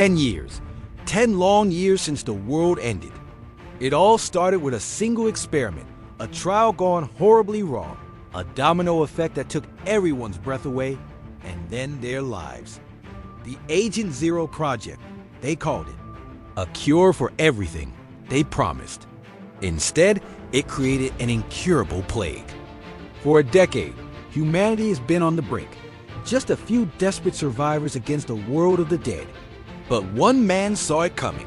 10 years. 10 long years since the world ended. It all started with a single experiment, a trial gone horribly wrong, a domino effect that took everyone's breath away, and then their lives. The Agent Zero Project, they called it. A cure for everything, they promised. Instead, it created an incurable plague. For a decade, humanity has been on the brink. Just a few desperate survivors against a world of the dead. But one man saw it coming.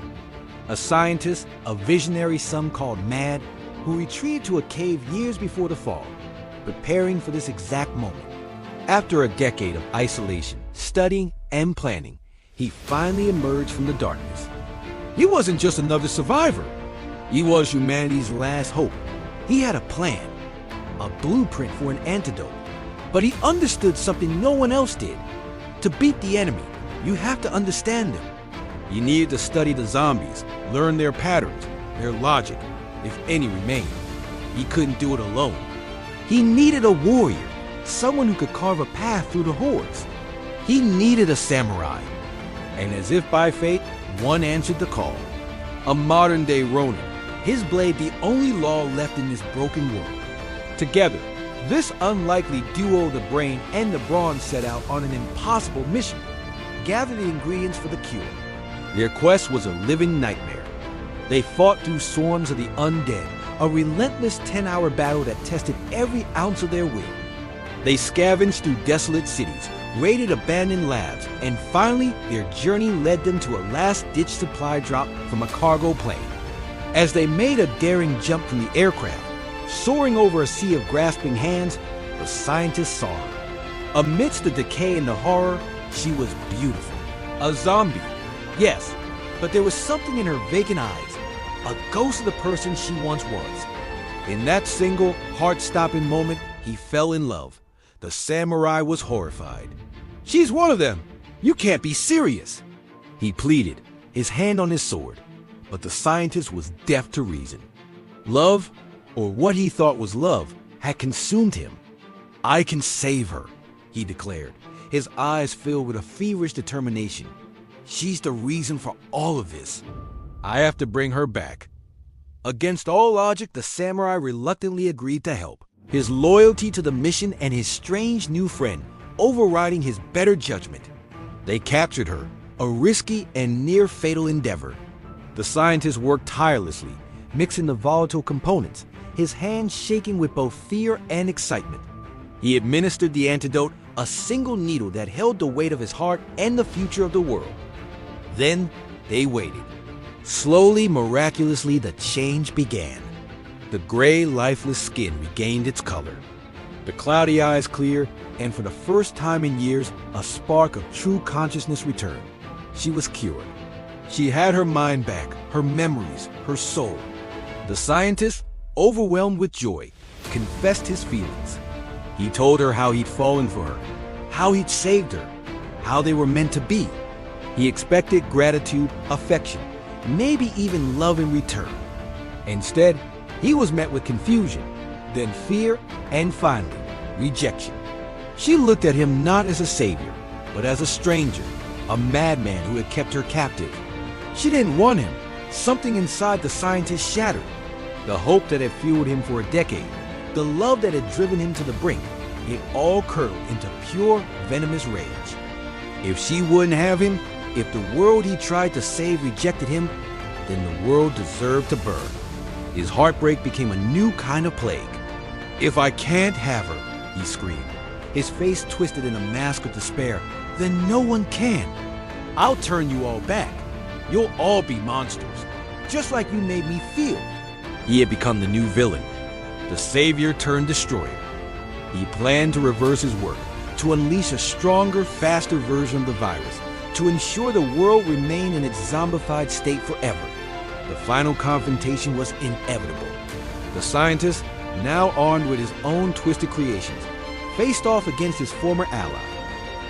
A scientist, a visionary some called mad, who retreated to a cave years before the fall, preparing for this exact moment. After a decade of isolation, studying, and planning, he finally emerged from the darkness. He wasn't just another survivor. He was humanity's last hope. He had a plan, a blueprint for an antidote. But he understood something no one else did. To beat the enemy, you have to understand them. You needed to study the zombies, learn their patterns, their logic, if any remained. He couldn't do it alone. He needed a warrior, someone who could carve a path through the hordes. He needed a samurai. And as if by fate, one answered the call. A modern-day Ronin, his blade the only law left in this broken world. Together, this unlikely duo of the brain and the brawn set out on an impossible mission. Gather the ingredients for the cure. Their quest was a living nightmare. They fought through swarms of the undead, a relentless 10-hour battle that tested every ounce of their will. They scavenged through desolate cities, raided abandoned labs, and finally, their journey led them to a last-ditch supply drop from a cargo plane. As they made a daring jump from the aircraft, soaring over a sea of grasping hands, the scientists saw her. Amidst the decay and the horror, she was beautiful. A zombie, yes, but there was something in her vacant eyes, a ghost of the person she once was. In that single, heart-stopping moment, he fell in love. The samurai was horrified. "She's one of them! You can't be serious!" He pleaded, his hand on his sword, but the scientist was deaf to reason. Love, or what he thought was love, had consumed him. "I can save her," he declared, his eyes filled with a feverish determination. "She's the reason for all of this. I have to bring her back." Against all logic, the samurai reluctantly agreed to help, his loyalty to the mission and his strange new friend overriding his better judgment. They captured her, a risky and near-fatal endeavor. The scientist worked tirelessly, mixing the volatile components, his hands shaking with both fear and excitement. He administered the antidote, a single needle that held the weight of his heart and the future of the world. Then they waited. Slowly, miraculously, the change began. The gray, lifeless skin regained its color. The cloudy eyes cleared, and for the first time in years, a spark of true consciousness returned. She was cured. She had her mind back, her memories, her soul. The scientist, overwhelmed with joy, confessed his feelings. He told her how he'd fallen for her, how he'd saved her, how they were meant to be. He expected gratitude, affection, maybe even love in return. Instead, he was met with confusion, then fear, and finally, rejection. She looked at him not as a savior, but as a stranger, a madman who had kept her captive. She didn't want him. Something inside the scientist shattered. The hope that had fueled him for a decade, the love that had driven him to the brink, it all curdled into pure, venomous rage. If she wouldn't have him, if the world he tried to save rejected him, then the world deserved to burn. His heartbreak became a new kind of plague. "If I can't have her," he screamed, his face twisted in a mask of despair, "then no one can. I'll turn you all back. You'll all be monsters, just like you made me feel." He had become the new villain, the savior turned destroyer. He planned to reverse his work, to unleash a stronger, faster version of the virus, to ensure the world remained in its zombified state forever. The final confrontation was inevitable. The scientist, now armed with his own twisted creations, faced off against his former ally.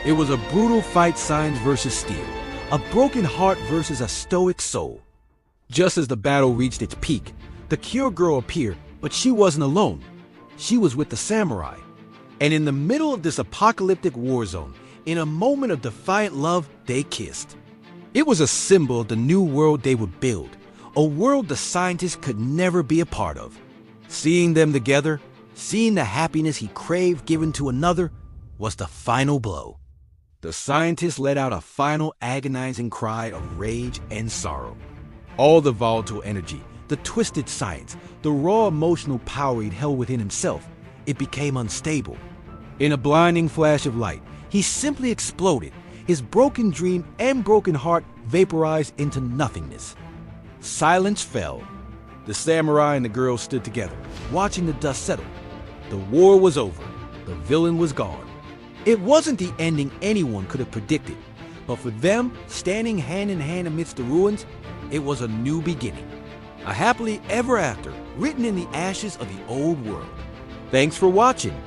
It was a brutal fight, science versus steel, a broken heart versus a stoic soul. Just as the battle reached its peak, the Cure Girl appeared, but she wasn't alone. She was with the samurai. And in the middle of this apocalyptic war zone, in a moment of defiant love, they kissed. It was a symbol of the new world they would build, a world the scientists could never be a part of. Seeing them together, seeing the happiness he craved given to another, was the final blow. The scientist let out a final agonizing cry of rage and sorrow. All the volatile energy, the twisted science, the raw emotional power he'd held within himself, it became unstable. In a blinding flash of light, he simply exploded. His broken dream and broken heart vaporized into nothingness. Silence fell. The samurai and the girl stood together, watching the dust settle. The war was over. The villain was gone. It wasn't the ending anyone could have predicted, but for them, standing hand in hand amidst the ruins, it was a new beginning. A happily ever after, written in the ashes of the old world. Thanks for watching.